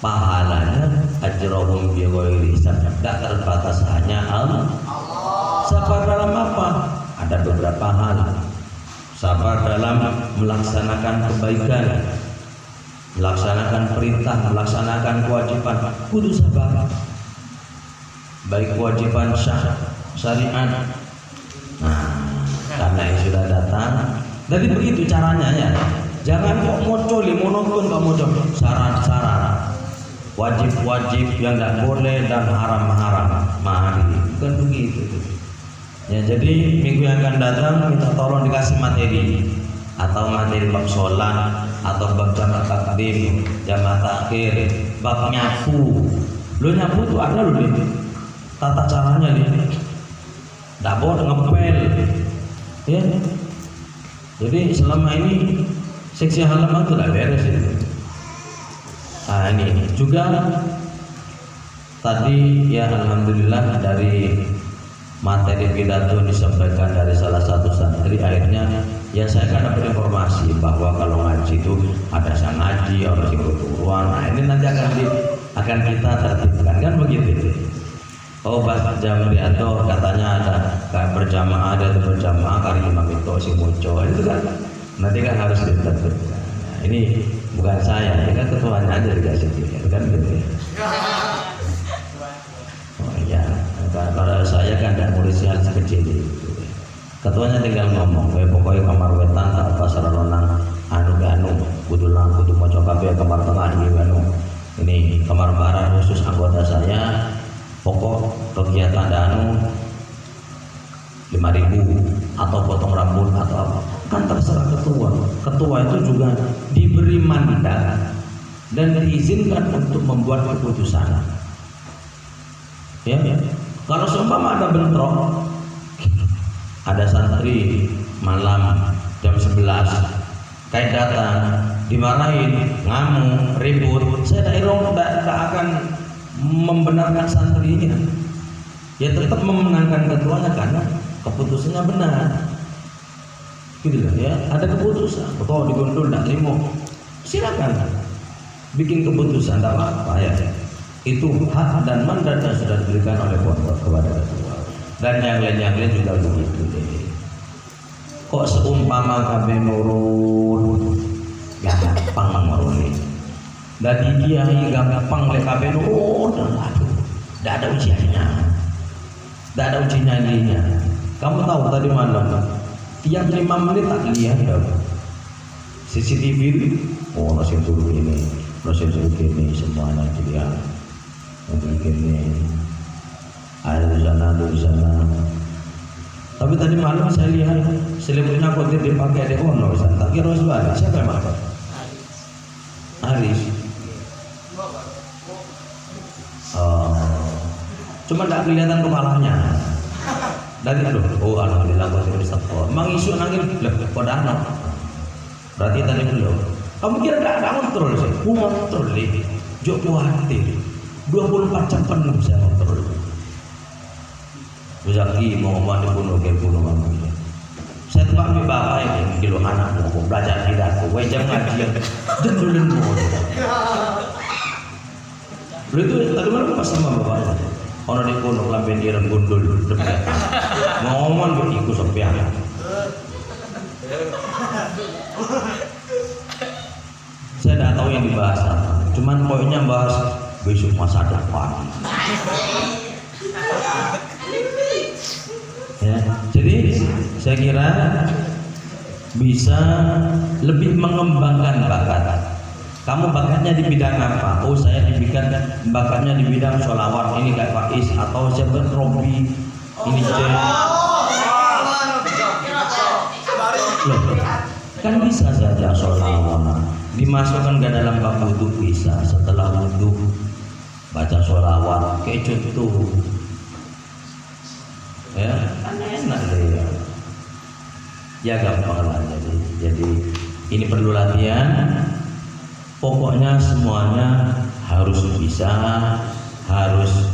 pahalanya ajrahum bighairi hisab, tidak terbatas hanya Allah. Sabar dalam apa? Ada beberapa hal. Sabar dalam melaksanakan kebaikan, melaksanakan perintah, melaksanakan kewajiban, kudu sabar. Baik kewajiban syariat. Nah, karena yang sudah datang. Jadi begitu caranya ya. Jangan kok mocoli monoton kamu moco syarat-syarat wajib-wajib yang tidak boleh dan haram-haram mari kan begitu. Ya jadi minggu yang akan datang minta tolong dikasih materi atau materi bab sholat atau bab jamak takdim, jamak takhir, bab nyapu. Lo nyapu tuh ada lo nih. Tata caranya nih. Tidak boleh ngepel. Ya. Jadi selama ini seksi halaman itu tidak beres itu. Nah ini juga tadi ya alhamdulillah dari materi pidato disampaikan dari salah satu santri, akhirnya ya saya kan dapat informasi bahwa kalau ngaji itu ada yang ngaji, orang yang berturuan. Nah ini nanti akan kita tertibkan kan begitu. Oh Pak Jamrianto katanya ada berjamaah, ada berjamaah kali Imam itu si muncul itu kan nanti kan harus ditentukan. Nah, ini bukan saya, ini kan ketuanya aja dikasih itu kan gitu ya. Oh iya, kalau saya kan tidak ngurusi hal sekecil itu. Ketuanya tinggal ngomong, pokoknya kamar wetan tak apa sarana anu kudu maca kabeh kamar tengah anu. Ini kamar barat khusus anggota saya. Pokok kegiatan danu 5.000 atau potong rambut atau apa kan terserah ketua. Ketua itu juga diberi mandat dan diizinkan untuk membuat keputusan. Ya. Kalau seumpama ada bentrok, ada santri malam jam 11 kayak datang dimarahin, ngamuk, ribut, saya tidak akan membenarkan santri ini. ya tetap memenangkan ketuanya karena keputusannya benar. Gitu loh ya, ada keputusan. Kalau digondol tidak terima, silakan bikin keputusan, tidak apa-apa ya. Itu hak dan mandat yang sudah diberikan oleh kepada ketua. Dan yang lain juga begitu deh. Kok seumpama kabeh nurut, gampang nurut. Dari kiai gampang lek kabeh nurut, aduh, tidak ada ujiannya. Tidak ada uji nyalinya. Kamu tahu tadi malam, tiap 5 menit tak lihat dong. CCTV, oh nasi turun ini, nasi turun ini, semuanya dilihat. Begini, ada di sana. Tapi tadi malam saya lihat selimutnya kotir dipakai di ono, tak kira sebalik. Siapa yang makan? Aris. Cuma tidak kelihatan kepalanya. Dari alhamdulillah kotir istirahat. Mang isu nangil pada anak. Berarti tadi belum. Kamu kira tidak ada kontrol sih? Kontrol deh. Jok khawatir. 24 jam penuh saya kontrol. Rezeki mau dibunuh mamanya. Saya tempat bapak ini kilo anak mau belajar pidato, jam ngaji jendulin mau. Lalu itu tadi malam pas sama bapak. Ono di kono lamben ireng gundul depan. Ngomong begitu sampean. Saya tidak tahu yang dibahas apa. Cuman poinnya bahas besok masa depan. Ya, jadi saya kira bisa lebih mengembangkan bakat. Kamu bakatnya di bidang apa? Oh saya bakatnya di bidang sholawat. Ini kayak Faiz atau siapa Robi ini Cek. Loh, kan bisa saja sholawat dimasukkan ke dalam bab wudhu, bisa setelah wudhu baca sholawat kayak contoh ya kan enak deh ya gampang lah. Jadi ini perlu latihan. Pokoknya semuanya harus bisa, harus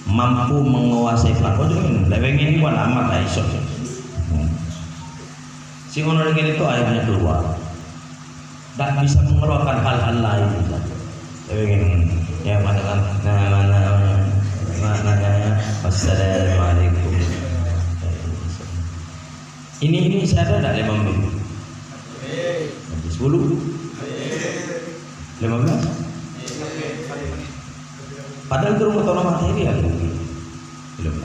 mampu menguasai platform. Leweng ini buat amat lah iso. Si ngono itu akhirnya keluar. Tak bisa mengeluarkan hal-hal lain. Leweng ini yang mengatakan mana wassalamualaikum. Ini saya ada 5 menit. 10 15. Padahal itu rumah tolong materi ya.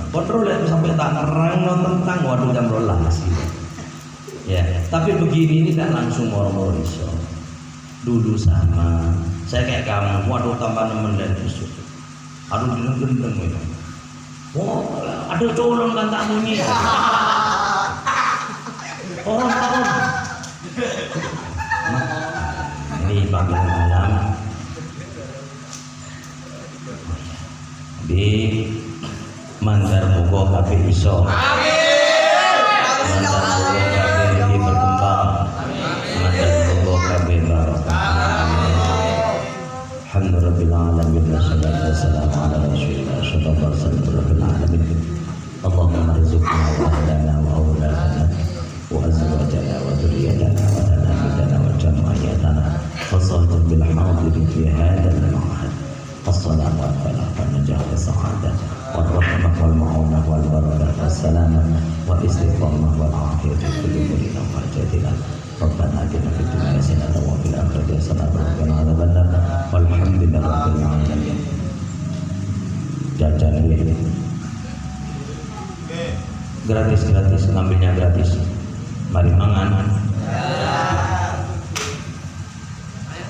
Kontrol ya sampai tak nerang tentang waduh jam 12 gitu. Ya, tapi begini ini kan langsung moro-moro iso. Dulu sama saya kayak kamu, waduh tambah nemen dan isu. Aduh gendeng itu. Oh, ada colong kan tak bunyi. Oh. Ini panggilan malam di Mandar Mogo kabeh iso. Mandar Mogo kabeh berkembang. Mandar Mogo kabeh barokah. Alhamdulillah alamin wassalatu wassalamu ala rasulillah sallallahu alaihi wasallam. Allahumma rizqna wa ahlana wa auladana wa azwajana wa dhurriyatana wa tanamidana wa jama'iyatana fasahatan bil hadirin fi hadha al-ma'had. As-salawat wal najah wa sa'adah wal rahmah wal ma'unah wal barakah wassalamah wa istiqamah wal afiyah fi kulli umurina wa hajatina. Rabbana atina fid dunya hasanatan wa fil akhirati hasanatan wa qina adzabannar. Walhamdulillahirabbil alamin. Jajan ini gratis, ngambilnya gratis. Mari mangan.